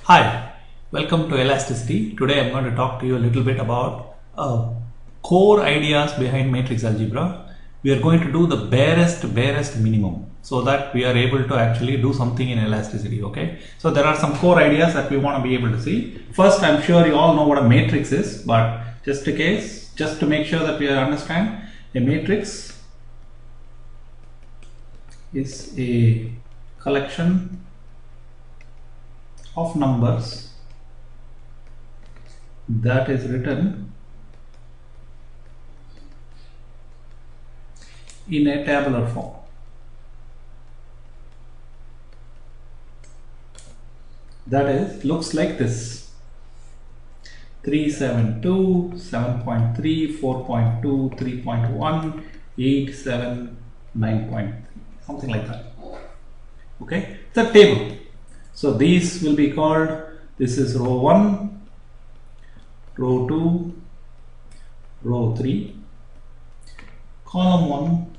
Hi, welcome to Elasticity. Today I'm going to talk to you a little bit about core ideas behind matrix algebra. We are going to do the barest minimum so that we are able to actually do something in elasticity. Okay, so there are some core ideas that we want to be able to see. First, I'm sure you all know what a matrix is, but just in case, just to make sure that we understand, a matrix is a collection of numbers that is written in a tabular form. That is, looks like this: 372, 7.3, 4.2, 3.1, 8, 7, 9.3, something like that. Okay, it's a table. So these will be called, this is row 1, row 2, row 3, column 1,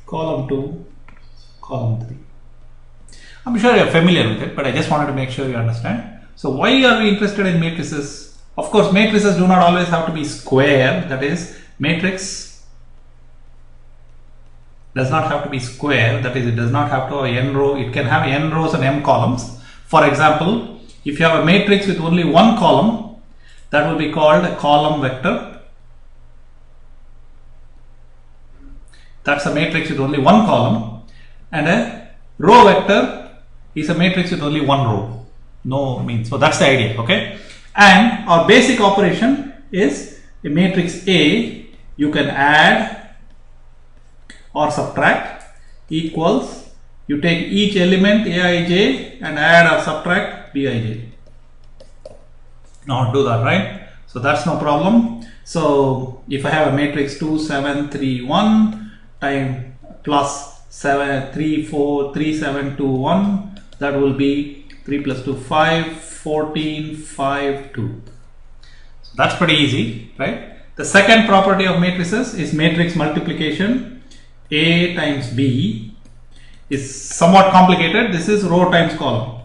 column 2, column 3. I'm sure you're familiar with it, but I just wanted to make sure you understand. So why are we interested in matrices? Of course, matrices do not always have to be square. That is, matrix does not have to be square. That is, it does not have to have n row. It can have n rows and m columns. For example, if you have a matrix with only one column, that will be called a column vector. That's a matrix with only one column. And a row vector is a matrix with only one row. No means. So that's the idea. Okay. And our basic operation is a matrix A. You can add or subtract equals, you take each element Aij and add or subtract Bij. Now do that, right? So that's no problem. So if I have a matrix 2, 7, 3, 1 time plus 7, 3, 4, 3, 7, 2, 1, that will be 3 plus 2, 5, 14, 5, 2. So that's pretty easy, right? The second property of matrices is matrix multiplication. A times B is somewhat complicated. This is row times column.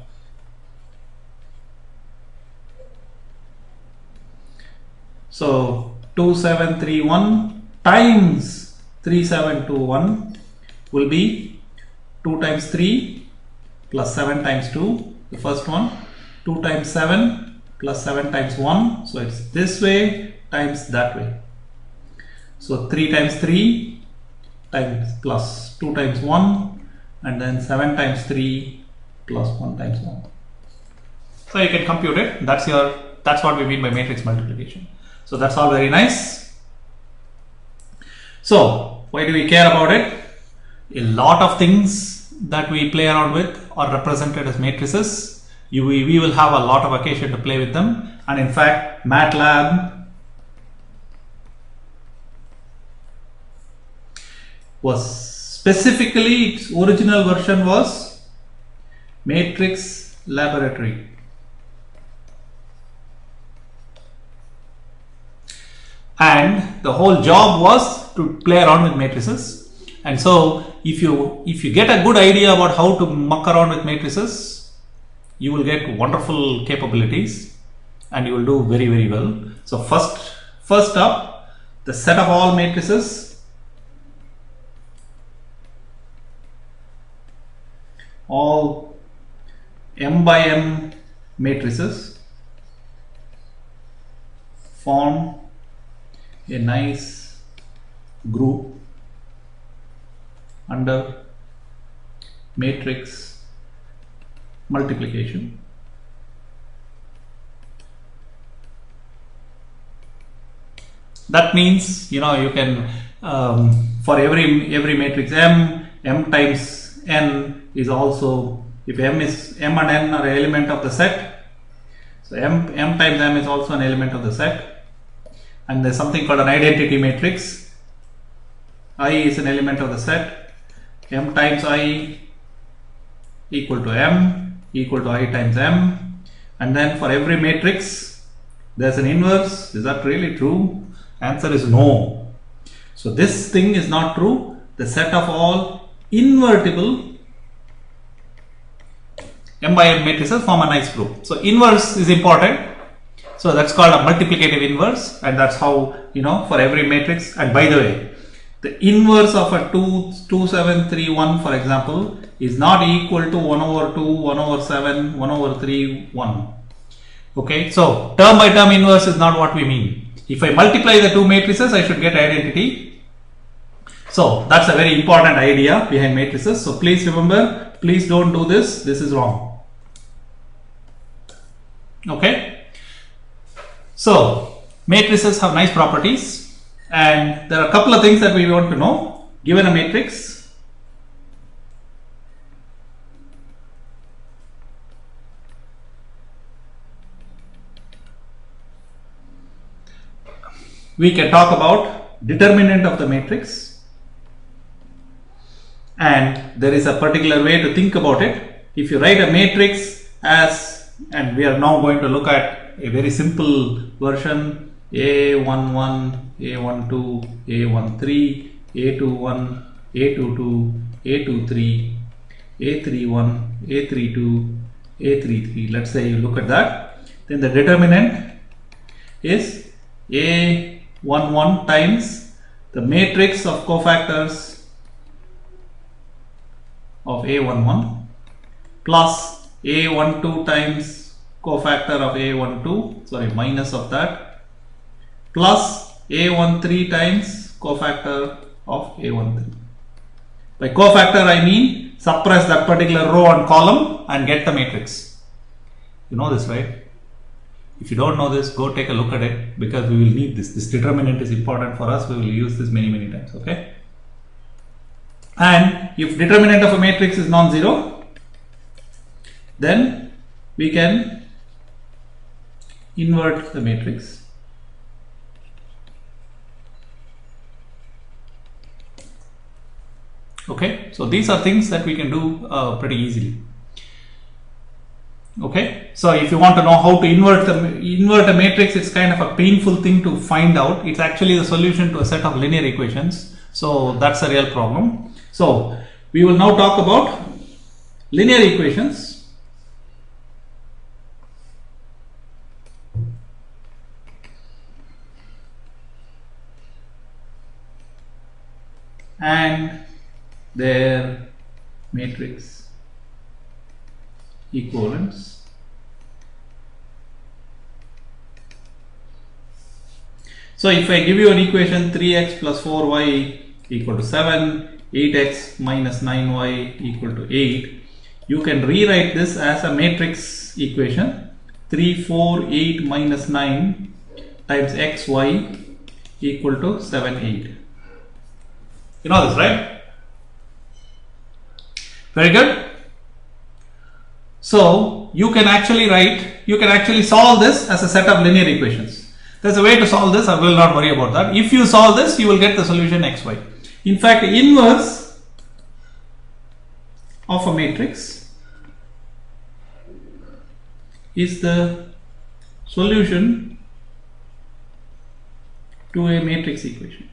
So 2, 7, 3, 1 times 3, 7, 2, 1 will be 2 times 3 plus 7 times 2, the first one, 2 times 7 plus 7 times 1. So it's this way times that way. So 3 times 3 times plus 2 times 1, and then 7 times 3 plus 1 times 1. So you can compute it. That's what we mean by matrix multiplication. So that's all very nice. So why do we care about it? A lot of things that we play around with are represented as matrices. We will have a lot of occasion to play with them, and in fact MATLAB was specifically, its original version was Matrix Laboratory. And the whole job was to play around with matrices. And so if you get a good idea about how to muck around with matrices, you will get wonderful capabilities and you will do very, very well. So first up, the set of all matrices, all m by m matrices form a nice group under matrix multiplication. That means, you can for every matrix m times n is also, if m and n are an element of the set, so m times m is also an element of the set. And there's something called an identity matrix. I is an element of the set. M times I equal to m equal to I times m. And then for every matrix there's an inverse. Is that really true? Answer is no. So this thing is not true. The set of all invertible m by n matrices form a nice group. So inverse is important. So that's called a multiplicative inverse, and that's how, for every matrix. And by the way, the inverse of a 2, 7, 3, 1, for example, is not equal to 1 over 2, 1 over 7, 1 over 3, 1. Okay, so term by term inverse is not what we mean. If I multiply the two matrices, I should get identity. So that's a very important idea behind matrices. So please remember, please don't do this. This is wrong. Okay. So matrices have nice properties, and there are a couple of things that we want to know. Given a matrix, we can talk about determinant of the matrix, and there is a particular way to think about it. If you write a matrix as, and we are now going to look at a very simple version, A11, A12, A13, A21, A22, A23, A31, A32, A33. Let's say you look at that. Then the determinant is A11 times the matrix of cofactors of A11 plus A12 times cofactor of A12, sorry, minus of that, plus A13 times cofactor of A13. By cofactor I mean suppress that particular row and column and get the matrix. You know this, right? If you don't know this, go take a look at it, because we will need this. This determinant is important for us. We will use this many times. Okay. And if determinant of a matrix is non-zero, then we can invert the matrix. Okay, so these are things that we can do pretty easily. Okay, so if you want to know how to invert a matrix, it's kind of a painful thing to find out. It's actually the solution to a set of linear equations, so that's a real problem. So we will now talk about linear equations. And their matrix equivalents. So if I give you an equation 3x plus 4y equal to 7, 8x minus 9y equal to 8, you can rewrite this as a matrix equation. 3, 4, 8 minus 9 times xy equal to 7, 8. You know this, right? Very good. So you can actually solve this as a set of linear equations. There's a way to solve this. I will not worry about that. If you solve this, you will get the solution xy. In fact, inverse of a matrix is the solution to a matrix equation.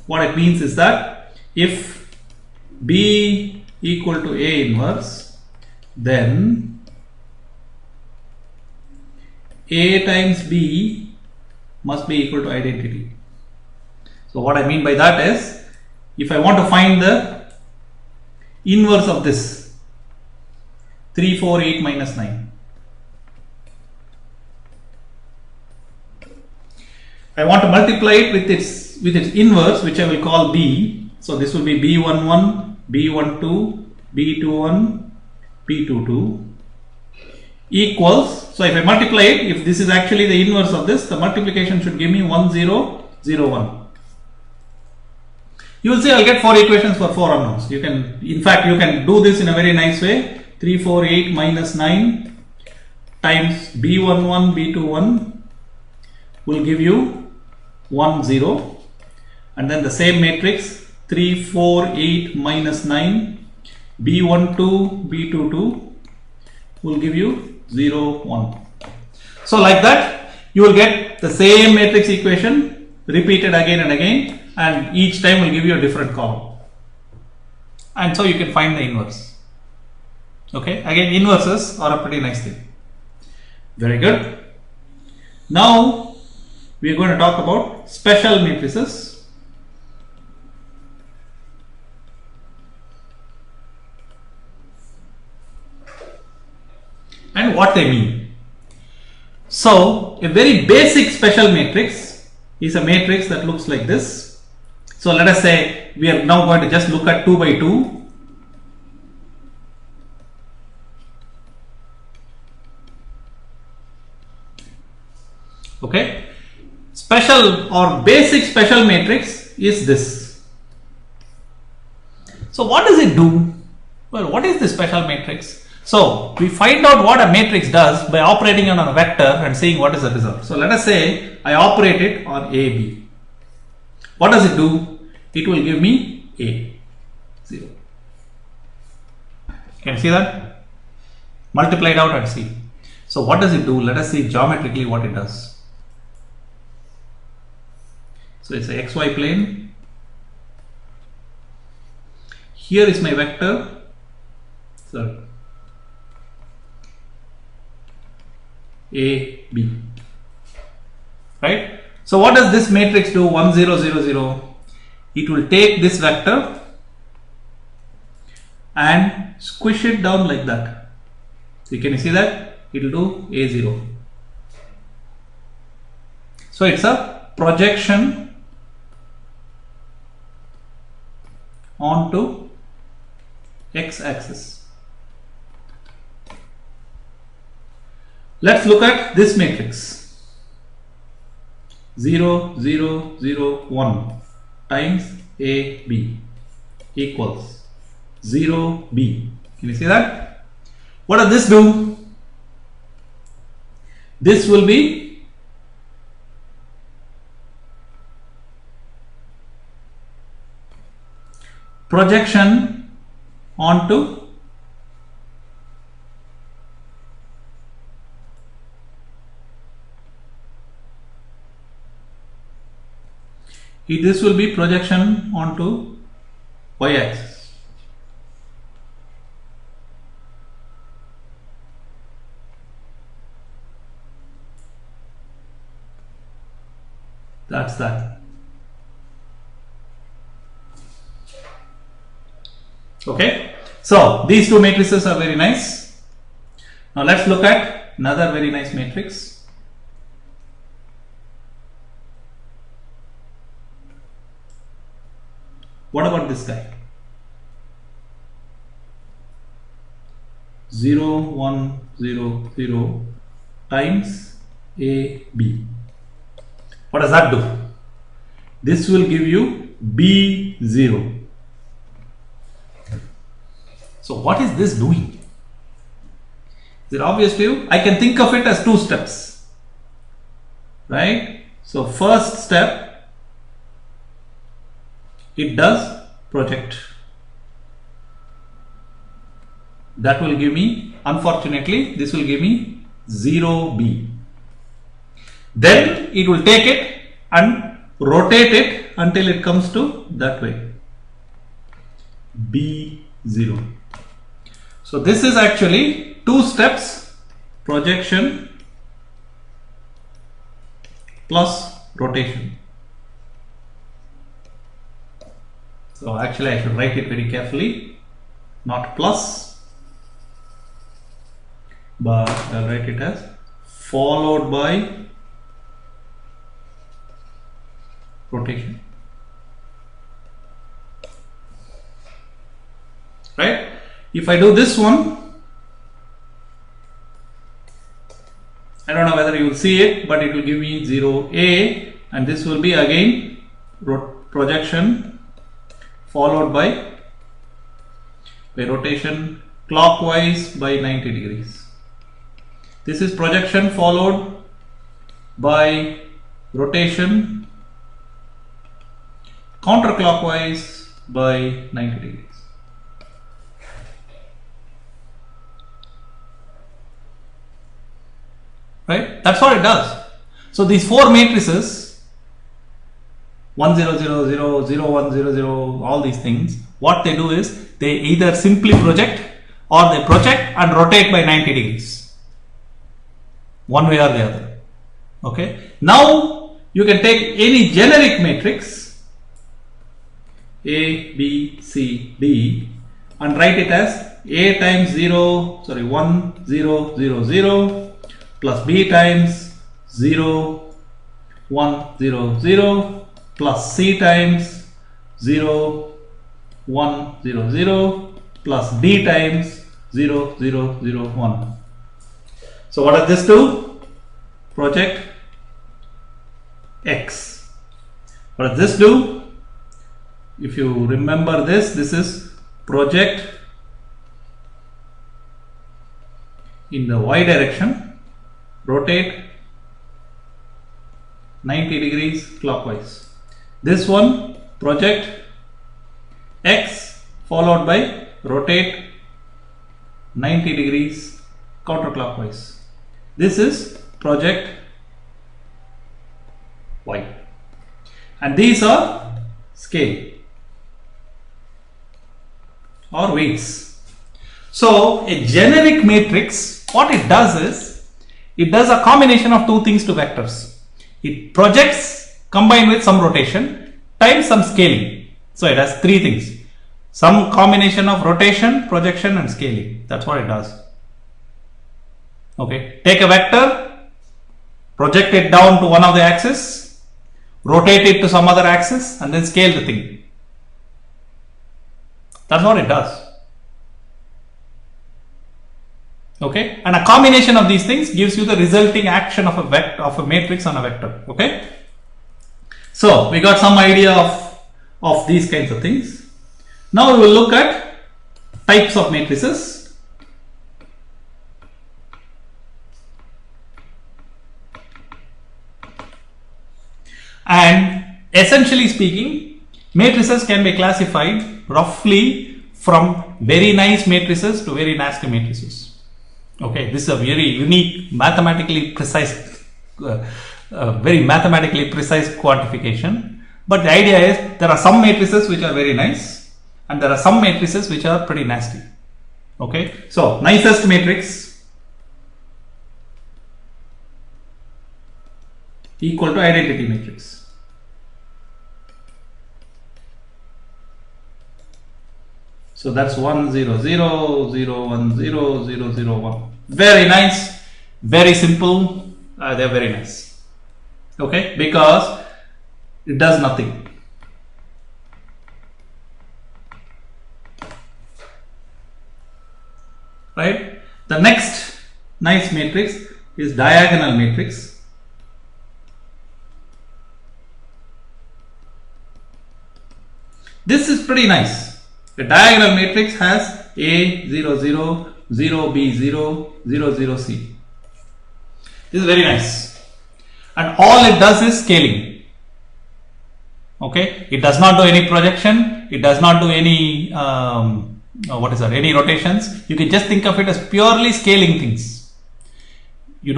What it means is that if B equal to A inverse, then A times B must be equal to identity. So what I mean by that is, if I want to find the inverse of this 3, 4, 8 minus 9, I want to multiply it with its inverse, which I will call B. So this will be B11, B12, B21, B22 equals, so if I multiply it, if this is actually the inverse of this, the multiplication should give me 1, 0, 0, 1. You will see I'll get 4 equations for 4 unknowns. You can, in fact, you can do this in a very nice way. 3, 4, 8 minus 9 times B11, B21 will give you 1, 0, and then the same matrix 3, 4, 8 minus 9 B12, B22 will give you 0, 1. So like that you will get the same matrix equation repeated again and again, and each time will give you a different column. and so you can find the inverse. Okay, again, inverses are a pretty nice thing. Very good. Now we are going to talk about special matrices. And what they mean. So a very basic special matrix is a matrix that looks like this. So let us say we are now going to just look at 2 by 2. Okay, special or basic special matrix is this. So what does it do? Well, what is the special matrix? So we find out what a matrix does by operating on a vector and seeing what is the result. So let us say I operate it on A, B. What does it do? It will give me A, 0. Can you see that? Multiply it out and see. So what does it do? Let us see geometrically what it does. So it's a xy plane. Here is my vector. So A, B. Right? So what does this matrix do? 1, 0, 0, 0. It will take this vector and squish it down like that. So can you see that? It will do A0. So it's a projection onto x-axis. Let's look at this matrix. 0, 0, 0, 1 times AB equals 0B. Can you see that? What does this do? This will be projection onto this will be projection onto y-axis. That's that. Okay, so these two matrices are very nice. Now let's look at another very nice matrix. What about this guy? 0, 1, 0, 0 times AB. What does that do? This will give you B0. So what is this doing? Is it obvious to you? I can think of it as 2 steps, right? So first step, it does project. That will give me, unfortunately, this will give me 0B. Then it will take it and rotate it until it comes to that way, B0. So this is actually 2 steps, projection plus rotation. So actually I should write it very carefully, not plus, but I'll write it as followed by rotation. Right? If I do this one, I don't know whether you will see it, but it will give me 0A, and this will be again projection followed by rotation clockwise by 90 degrees. This is projection followed by rotation counterclockwise by 90 degrees. Right? That's what it does. So these 4 matrices 1 0 0 0 0 1 0 0, all these things, what they do is they either simply project or they project and rotate by 90 degrees, one way or the other. Okay, now you can take any generic matrix A, B, C, D and write it as A times 1 0 0 0 plus B times 0 1 0 0 plus C times 0 1 0 0 plus D times 0 0 0 1. So what does this do? Project X. What does this do? If you remember this, this is project in the Y direction, rotate 90 degrees clockwise. This one project X followed by rotate 90 degrees counterclockwise. This is project Y, and these are scale or weights. So a generic matrix, what it does is it does a combination of two things to vectors. It projects combined with some rotation times some scaling. So it has three things: some combination of rotation, projection and scaling. That's what it does. Okay, take a vector, project it down to one of the axes, rotate it to some other axis and then scale the thing. That's what it does. Okay, and a combination of these things gives you the resulting action of a vector, of a matrix on a vector. Okay, so we got some idea of these kinds of things. Now we will look at types of matrices. And essentially speaking, matrices can be classified roughly from very nice matrices to very nasty matrices. Okay, this is a very unique, mathematically precise, very mathematically precise quantification. But the idea is there are some matrices which are very nice and there are some matrices which are pretty nasty. Okay, so nicest matrix equal to identity matrix. So that's 1 0 0 0 1 0 0 0 1. Very nice, very simple. They're very nice. Okay, because it does nothing. Right? The next nice matrix is diagonal matrix. This is pretty nice. The diagonal matrix has A 0 0 0 B 0 0 0 C. This is very nice, and all it does is scaling. Okay, it does not do any projection. It does not do any any rotations. You can just think of it as purely scaling things. You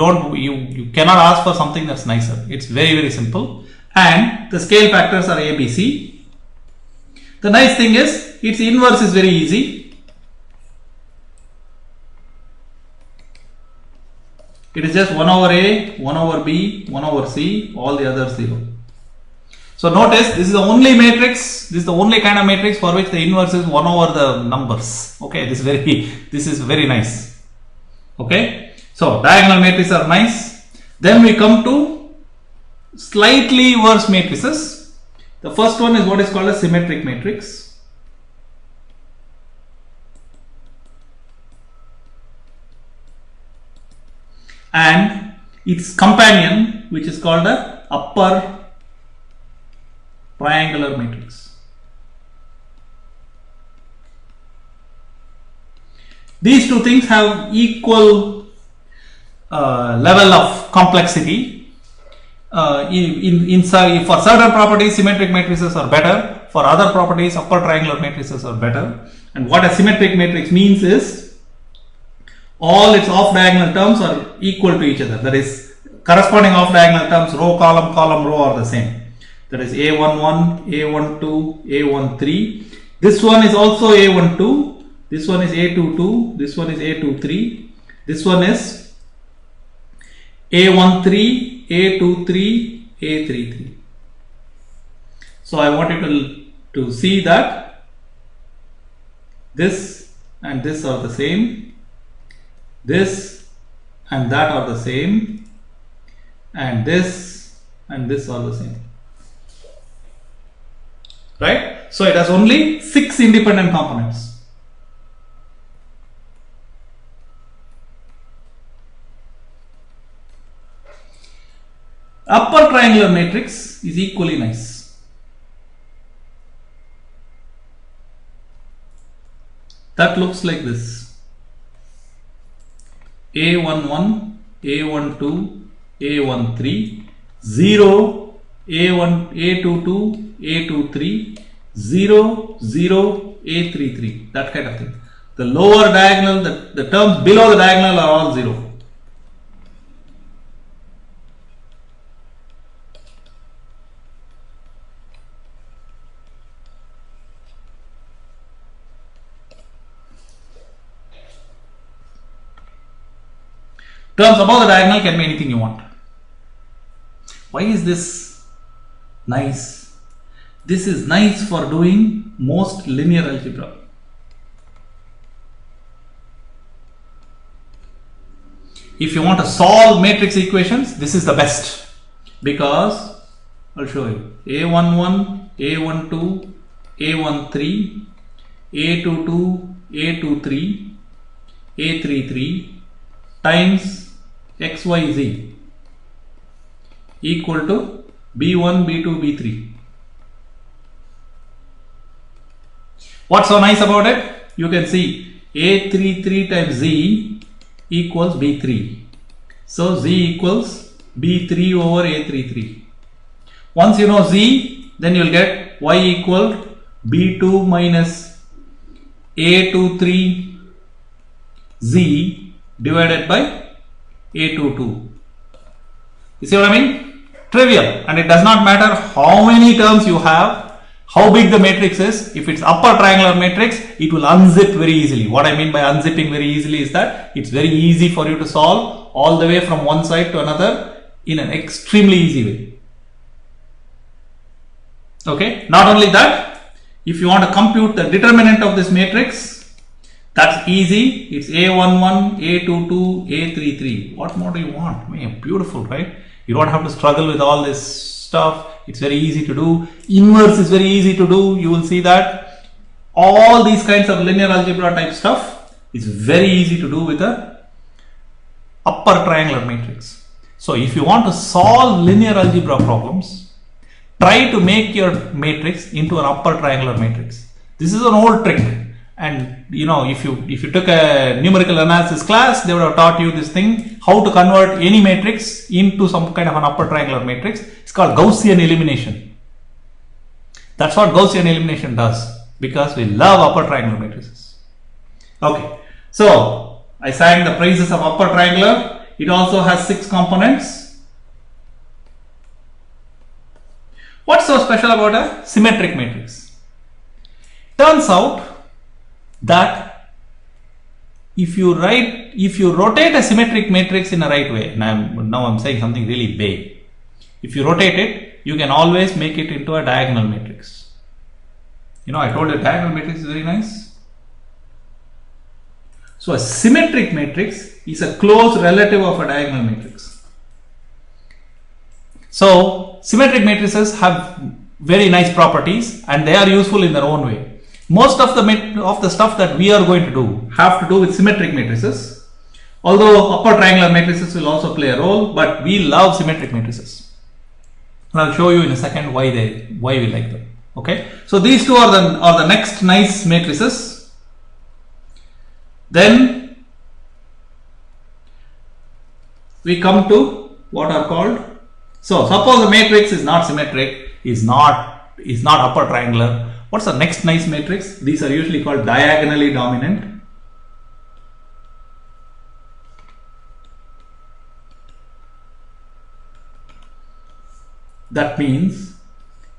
cannot ask for something that's nicer. It's very simple, and the scale factors are A, B, C. The nice thing is its inverse is very easy. It is just 1 over A, 1 over B, 1 over C, all the others 0. So notice this is the only matrix, this is the only kind of matrix for which the inverse is 1 over the numbers. Okay, this is very nice. Okay, so diagonal matrices are nice. Then we come to slightly worse matrices. The first one is what is called a symmetric matrix. And its companion, which is called the upper triangular matrix. These two things have equal level of complexity. For certain properties, symmetric matrices are better. For other properties, upper triangular matrices are better. And what a symmetric matrix means is all its off diagonal terms are equal to each other. That is, corresponding off diagonal terms, row, column, column, row are the same. that is A11, A12, A13. This one is also A12, this one is A22, this one is A23, this one is A13, A23, A33. So I want you to see that this and this are the same, this and that are the same, and this and this are the same, right? So it has only 6 independent components. Upper triangular matrix is equally nice. That looks like this: A11, A12, A13, 0, A1, A22, A23, 0, 0, A33, that kind of thing. The lower diagonal, the terms below the diagonal are all 0. Terms above the diagonal can be anything you want. Why is this nice? This is nice for doing most linear algebra. If you want to solve matrix equations, this is the best, because I'll show you: A11, A12, A13, A22, A23, A33 times XYZ equal to B1, B2, B3. What's so nice about it? You can see A33 times Z equals B3. So Z equals B3 over A33. Once you know Z, then you'll get Y equal B2 minus A23 Z divided by A22. You see what I mean? Trivial, and it does not matter how many terms you have, how big the matrix is. If it's upper triangular matrix, it will unzip very easily. What I mean by unzipping very easily is that it's very easy for you to solve all the way from one side to another in an extremely easy way. Okay, not only that, if you want to compute the determinant of this matrix, that's easy. It's A11, A22, A33. What more do you want? Man, beautiful, right? You don't have to struggle with all this stuff. It's very easy to do. Inverse is very easy to do. You will see that all these kinds of linear algebra type stuff is very easy to do with a upper triangular matrix. So if you want to solve linear algebra problems, try to make your matrix into an upper triangular matrix. This is an old trick. And you know, if you took a numerical analysis class, they would have taught you this thing, how to convert any matrix into some kind of an upper triangular matrix. It's called Gaussian elimination. That's what Gaussian elimination does, because we love upper triangular matrices. Okay, so I sang the praises of upper triangular. It also has 6 components. What's so special about a symmetric matrix? Turns out that if you rotate a symmetric matrix in a right way, and now I'm saying something really big. If you rotate it, you can always make it into a diagonal matrix. You know, I told you diagonal matrix is very nice. So a symmetric matrix is a close relative of a diagonal matrix. So symmetric matrices have very nice properties, and they are useful in their own way. Most of the stuff that we are going to do have to do with symmetric matrices, although upper triangular matrices will also play a role, but we love symmetric matrices. And I'll show you in a second why we like them. Okay, so these two are the next nice matrices. Then we come to what are called, so suppose the matrix is not symmetric, is not upper triangular. What's the next nice matrix? These are usually called diagonally dominant. That means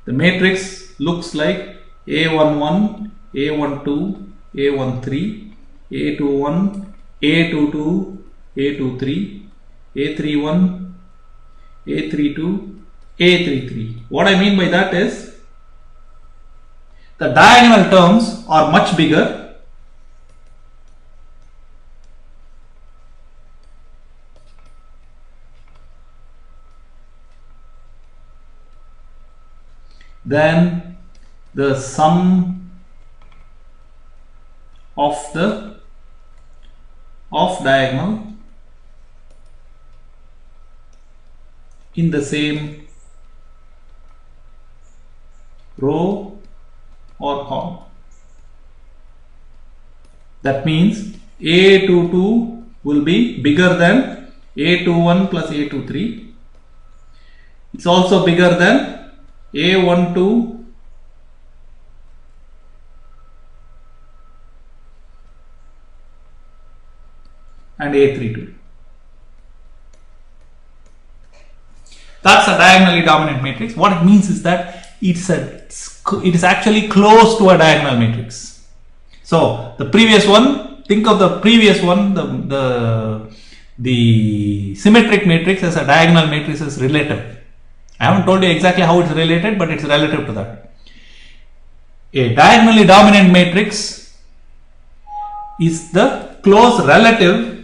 the matrix looks like A11, A12, A13, A21, A22, A23, A31, A32, A33. What I mean by that is the diagonal terms are much bigger than the sum of the diagonal in the same row or column. That means A22 will be bigger than A21 plus A23. It's also bigger than A12 and A32. That's a diagonally dominant matrix. What it means is that it is actually close to a diagonal matrix. So the previous one, think of the previous one, the symmetric matrix as a diagonal matrix is relative. I haven't told you exactly how it's related, but it's relative to that. A diagonally dominant matrix is the close relative,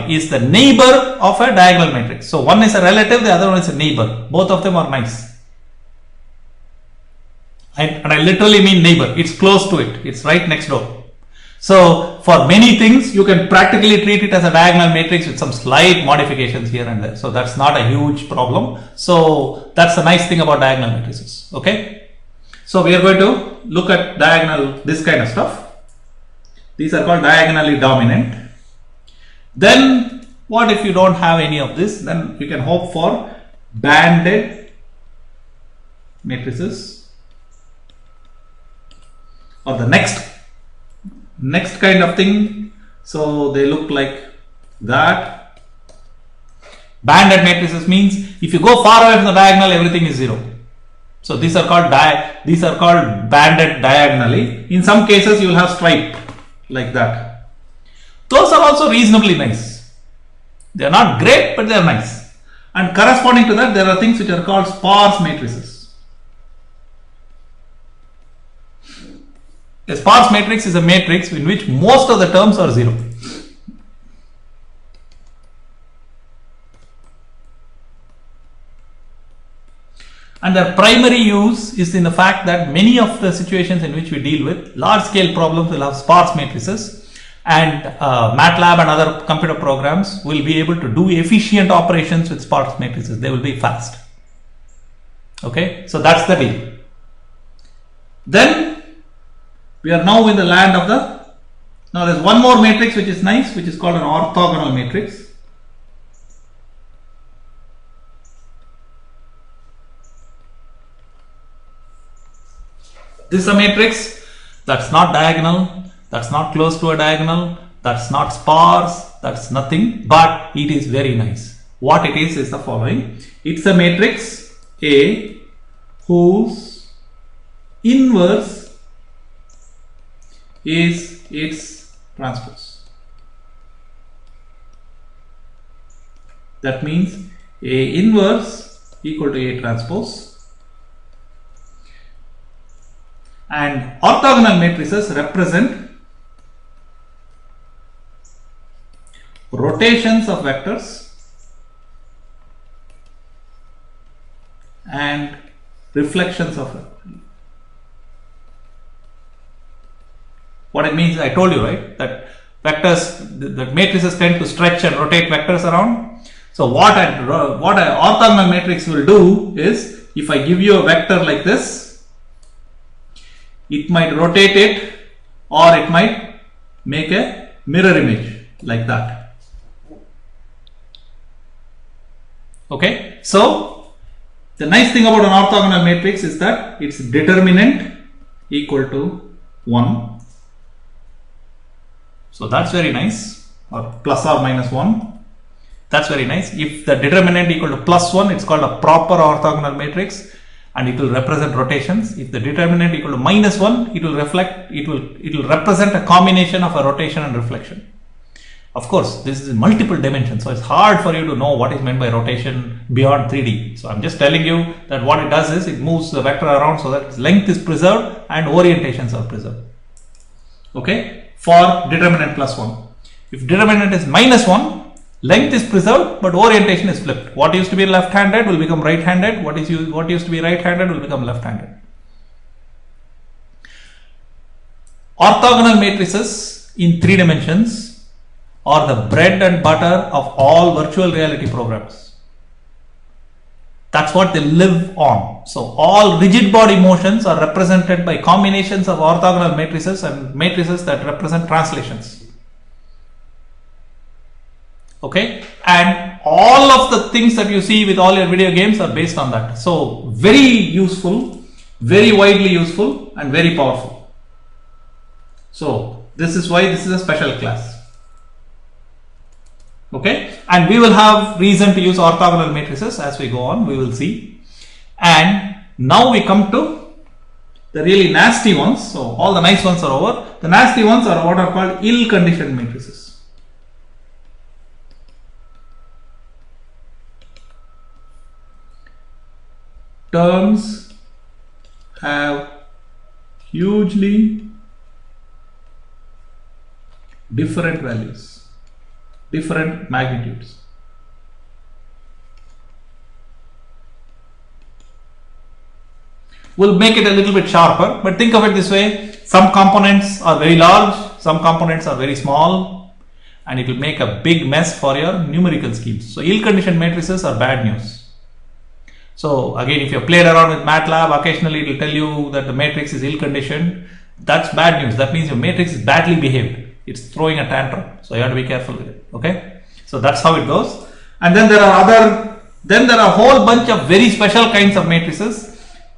is the neighbor of a diagonal matrix. So one is a relative, the other one is a neighbor. Both of them are nice. And I literally mean neighbor. It's close to it. It's right next door. So for many things, you can practically treat it as a diagonal matrix with some slight modifications here and there. So that's not a huge problem. So that's the nice thing about diagonal matrices. Okay. So we are going to look at diagonal, this kind of stuff. These are called diagonally dominant. Then what if you don't have any of this? Then you can hope for banded matrices, or the next kind of thing. So they look like that. Banded matrices means if you go far away from the diagonal, everything is zero. So these are called banded diagonally. In some cases you will have stripe like that. Those are also reasonably nice. They are not great, but they are nice. And corresponding to that, there are things which are called sparse matrices. A sparse matrix is a matrix in which most of the terms are zero. And their primary use is in the fact that many of the situations in which we deal with large scale problems will have sparse matrices, and MATLAB and other computer programs will be able to do efficient operations with sparse matrices. They will be fast. Okay, so that's the deal. Then we are now in the land of the, now there's one more matrix which is nice, which is called an orthogonal matrix. This is a matrix that's not diagonal, that's not close to a diagonal, that's not sparse, that's nothing, but it is very nice. What it is the following. It's a matrix A whose inverse is its transpose. That means A inverse equal to A transpose. And orthogonal matrices represent rotations of vectors and reflections of vectors. What it means, I told you, right, that vectors, the matrices tend to stretch and rotate vectors around. So what an orthogonal matrix will do is, if I give you a vector like this, it might rotate it, or it might make a mirror image like that. Okay, so the nice thing about an orthogonal matrix is that its determinant equal to 1. So that's very nice, or plus or minus 1. That's very nice. If the determinant equal to plus 1, it's called a proper orthogonal matrix. and it will represent rotations. If the determinant equal to -1, it will represent a combination of a rotation and reflection. Of course, this is in multiple dimensions, so it's hard for you to know what is meant by rotation beyond 3D. So I'm just telling you that what it does is it moves the vector around so that its length is preserved and orientations are preserved. Okay, for determinant +1. If determinant is -1, length is preserved but orientation is flipped. What used to be left-handed will become right-handed. What used to be right-handed will become left-handed. Orthogonal matrices in 3 dimensions are the bread and butter of all virtual reality programs. That's what they live on. So all rigid body motions are represented by combinations of orthogonal matrices and matrices that represent translations. Okay, and all of the things that you see with all your video games are based on that. So very useful, very widely useful, and very powerful. So this is why this is a special class. Okay, and we will have reason to use orthogonal matrices as we go on, we will see. And now we come to the really nasty ones. So all the nice ones are over. The nasty ones are what are called ill-conditioned matrices. Terms have hugely different values, different magnitudes. We'll make it a little bit sharper, but think of it this way: some components are very large, some components are very small, and it will make a big mess for your numerical schemes. So ill-conditioned matrices are bad news. So again, if you played around with MATLAB, occasionally it will tell you that the matrix is ill-conditioned. That's bad news. That means your matrix is badly behaved. It's throwing a tantrum. So you have to be careful with it. Okay. So that's how it goes. And then there are a whole bunch of very special kinds of matrices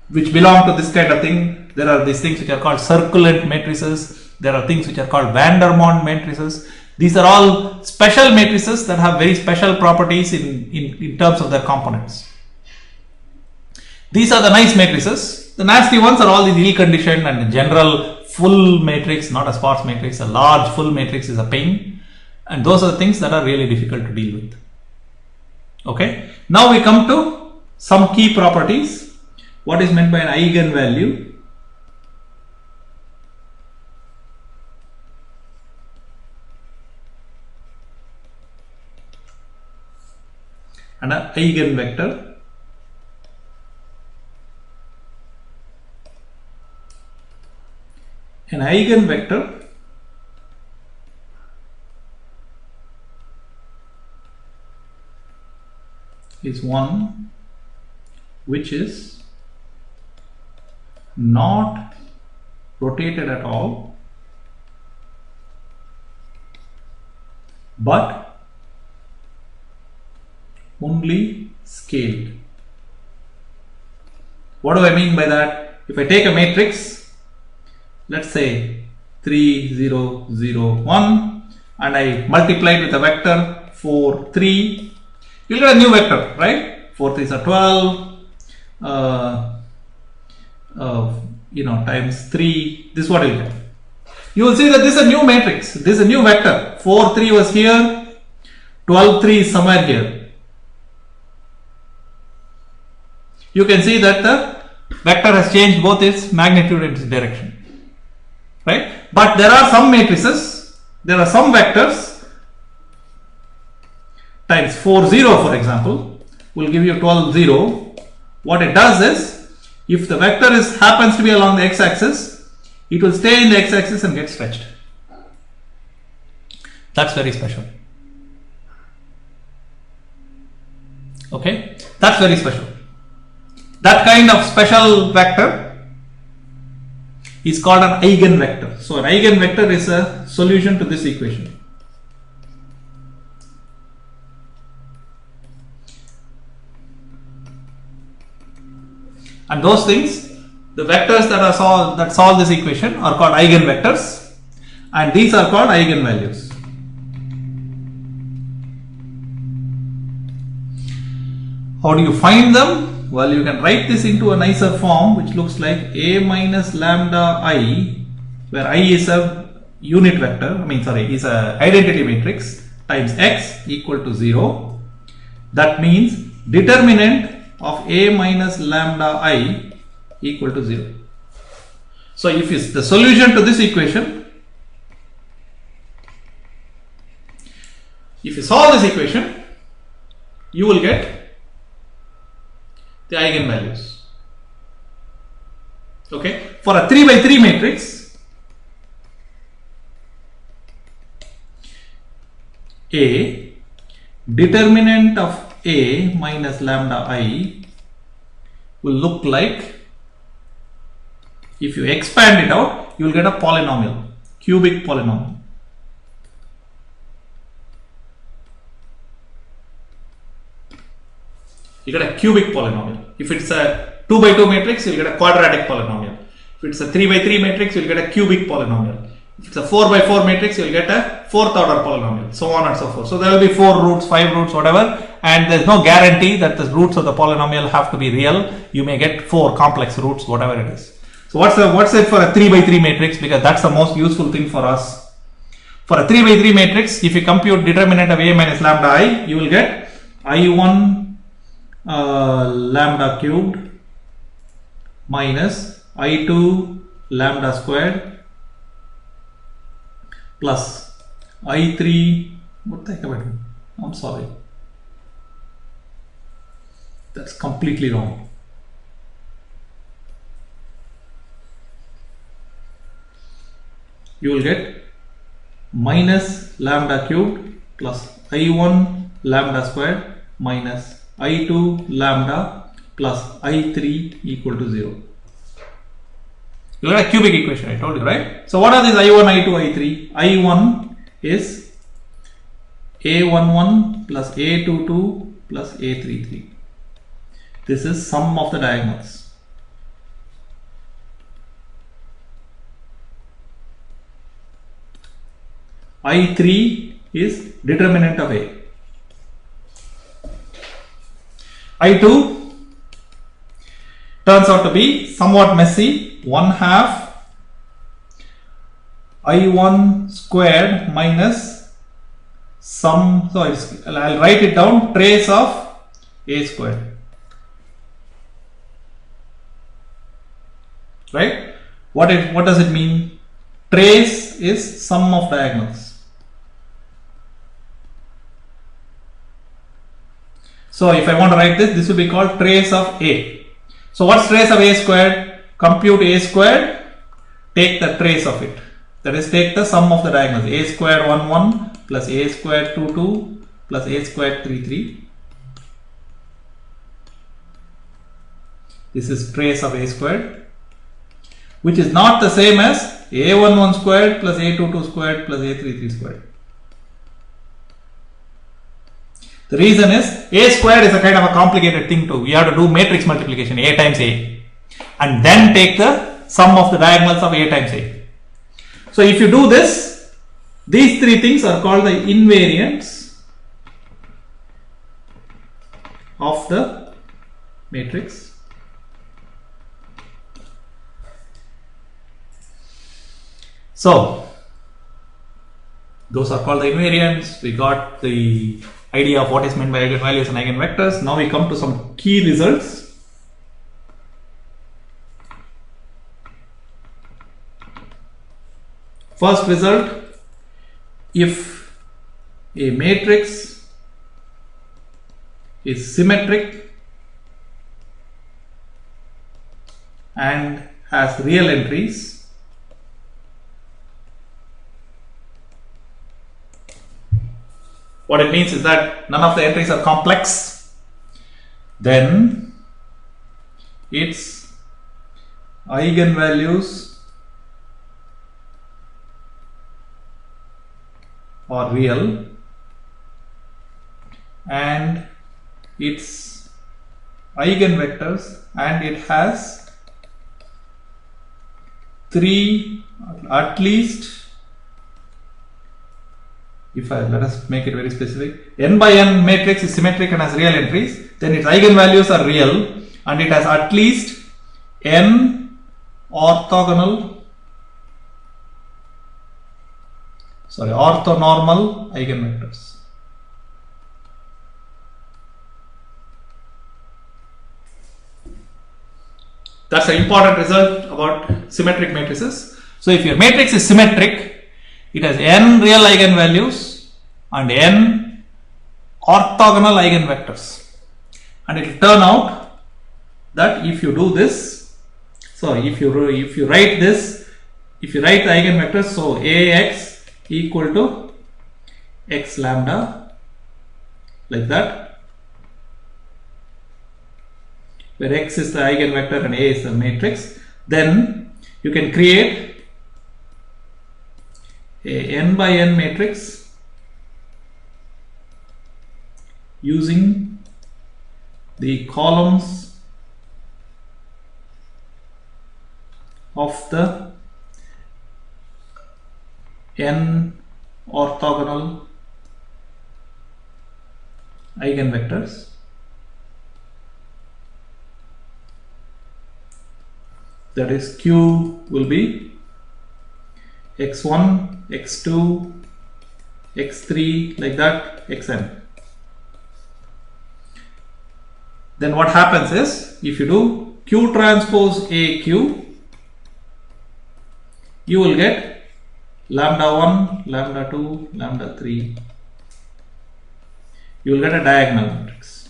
which belong to this kind of thing. There are these things which are called circulant matrices. There are things which are called van der Monde matrices. These are all special matrices that have very special properties in terms of their components. These are the nice matrices. The nasty ones are all these ill-conditioned, and the general full matrix, not a sparse matrix. A large full matrix is a pain, and those are the things that are really difficult to deal with. Okay. Now we come to some key properties. What is meant by an eigenvalue? And an eigenvector. An eigenvector is one which is not rotated at all, but only scaled. What do I mean by that? If I take a matrix, let's say 3, 0, 0, 1, and I multiply it with a vector 4, 3, you'll get a new vector, right? 4 3s are 12, times 3. This is what you'll get. You will see that this is a new matrix. This is a new vector. 4 3 was here, 12 3 is somewhere here. You can see that the vector has changed both its magnitude and its direction. Right? But there are some matrices, there are some vectors times 4 0, for example, will give you 12 0. What it does is, if the vector happens to be along the x-axis, it will stay in the x-axis and get stretched. That's very special. Okay, that's very special. That kind of special vector is called an eigenvector. So an eigenvector is a solution to this equation. And those things, the vectors that solve this equation are called eigenvectors, and these are called eigenvalues. How do you find them? well, you can write this into a nicer form, which looks like A minus lambda I, where I is a unit vector, is a identity matrix, times x equal to 0. That means determinant of A minus lambda I equal to 0. So if it's the solution to this equation, if you solve this equation, you will get the eigenvalues. Okay, for a 3 by 3 matrix, A, determinant of A minus lambda I will look like, if you expand it out, you will get a polynomial, cubic polynomial. You get a cubic polynomial. If it's a 2 by 2 matrix, you will get a quadratic polynomial. If it's a 3 by 3 matrix, you will get a cubic polynomial. If it's a 4 by 4 matrix, you will get a 4th order polynomial, so on and so forth. So there will be 4 roots, 5 roots, whatever, and there is no guarantee that the roots of the polynomial have to be real. You may get 4 complex roots, whatever it is. So what's it for a 3 by 3 matrix? Because that's the most useful thing for us. For a 3 by 3 matrix, if you compute determinant of A minus lambda I, you will get I1 lambda cubed minus I2 lambda squared plus I3, what the heck am I doing? I'm sorry. That's completely wrong. You will get minus lambda cubed plus I1 lambda squared minus I2 lambda plus I3 equal to 0. You got a cubic equation, I told you, right? So what are these I1, I2, I3? I1 is A11 plus A22 plus A33. This is sum of the diagonals. I3 is determinant of A. I2 turns out to be somewhat messy. 1/2 I1 squared minus sum, so I'll write it down, trace of A squared. Right? What does it mean? Trace is sum of diagonals. So if I want to write this will be called trace of A. So what's trace of A squared? Compute A squared, take the trace of it. That is, take the sum of the diagonals. A squared 1 1 plus A squared 2 2 plus A squared 3 3. This is trace of A squared, which is not the same as A11 squared plus A22 squared plus A33 squared. The reason is A squared is a kind of a complicated thing too. We have to do matrix multiplication, A times A, and then take the sum of the diagonals of A times A. So if you do this, these three things are called the invariants of the matrix. So those are called the invariants. We got the idea of what is meant by eigenvalues and eigenvectors. Now we come to some key results. First result, if a matrix is symmetric and has real entries, what it means is that none of the entries are complex, then its eigenvalues are real and its eigenvectors, and it has at least, let us make it very specific, n by n matrix is symmetric and has real entries, then its eigenvalues are real and it has at least n orthonormal eigenvectors. That's an important result about symmetric matrices. So if your matrix is symmetric, it has n real eigenvalues and n orthogonal eigenvectors, and it will turn out that if you do this, so if you write the eigenvectors, so Ax equal to x lambda, like that, where x is the eigenvector and A is the matrix, then you can create a n by n matrix using the columns of the n orthogonal eigenvectors. That is, Q will be x1, x2, x3, like that, xn. Then what happens is, if you do Q transpose AQ, you will get lambda 1, lambda 2, lambda 3. You will get a diagonal matrix.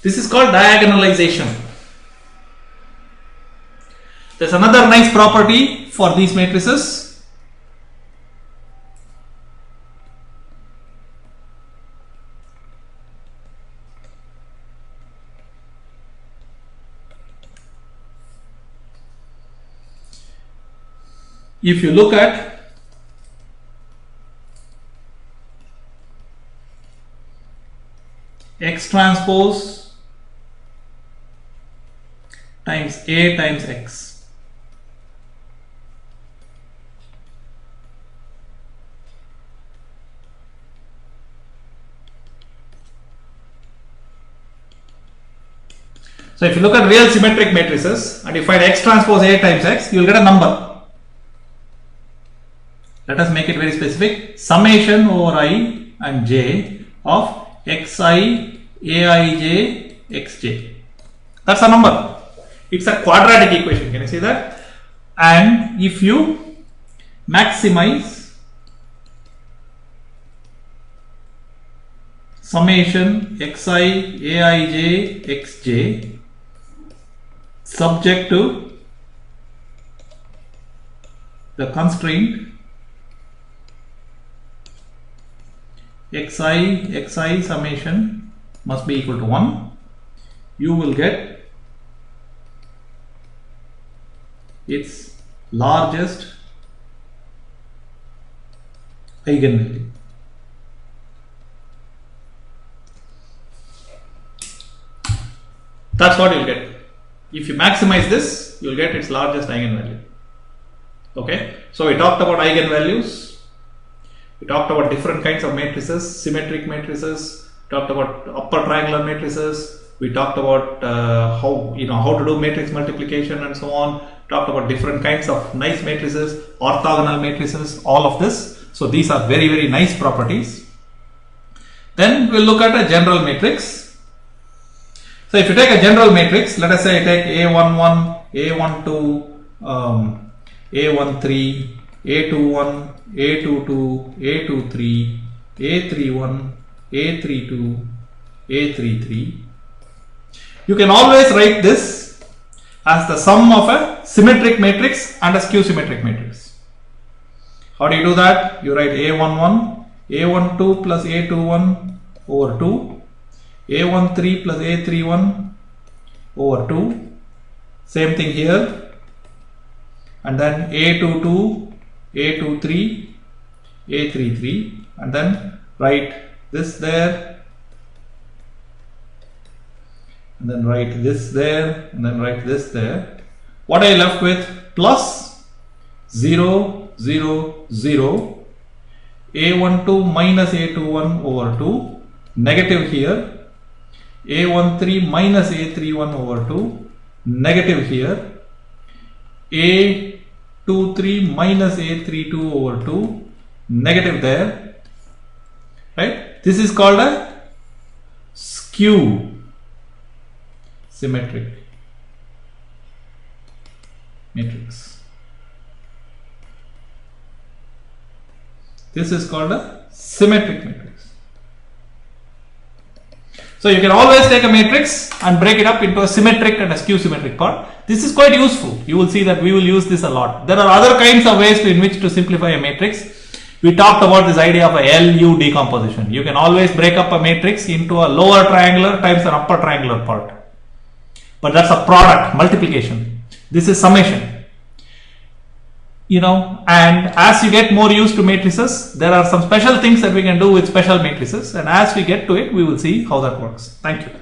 This is called diagonalization. There's another nice property for these matrices. If you look at x transpose times A times x, so if you look at real symmetric matrices and you find x transpose A times x, you will get a number. Let us make it very specific. Summation over I and j of xi aij xj. That's a number. It's a quadratic equation. Can you see that? And if you maximize summation xi aij xj subject to the constraint xi summation must be equal to 1, you will get its largest eigenvalue. That's what you'll get. If you maximize this, you'll get its largest eigenvalue. Okay, so we talked about eigenvalues. We talked about different kinds of matrices, symmetric matrices, talked about upper triangular matrices, we talked about how to do matrix multiplication and so on, talked about different kinds of nice matrices, orthogonal matrices, all of this. So these are very, very nice properties. Then we'll look at a general matrix. So if you take a general matrix, let us say I take A11, A12, A13, A21, A22, A23, A31, A32, A33. You can always write this as the sum of a symmetric matrix and a skew symmetric matrix. How do you do that? You write A11, A12 plus A21 over 2, A13 plus A31 over 2. Same thing here. And then A22, A23, A33, and then write this there, and then write this there, and then write this there. What are you left with? Plus 0, 0, 0, A12 minus A21 over 2, negative here, A13 minus A31 over 2, negative here, A23 minus A32 over 2, negative there, right? This is called a skew symmetric matrix. This is called a symmetric matrix. So you can always take a matrix and break it up into a symmetric and a skew symmetric part. This is quite useful. You will see that we will use this a lot. There are other kinds of ways in which to simplify a matrix. We talked about this idea of a LU decomposition. You can always break up a matrix into a lower triangular times an upper triangular part. But that's a product, multiplication. This is summation. You know, and as you get more used to matrices, there are some special things that we can do with special matrices, and as we get to it, we will see how that works. Thank you.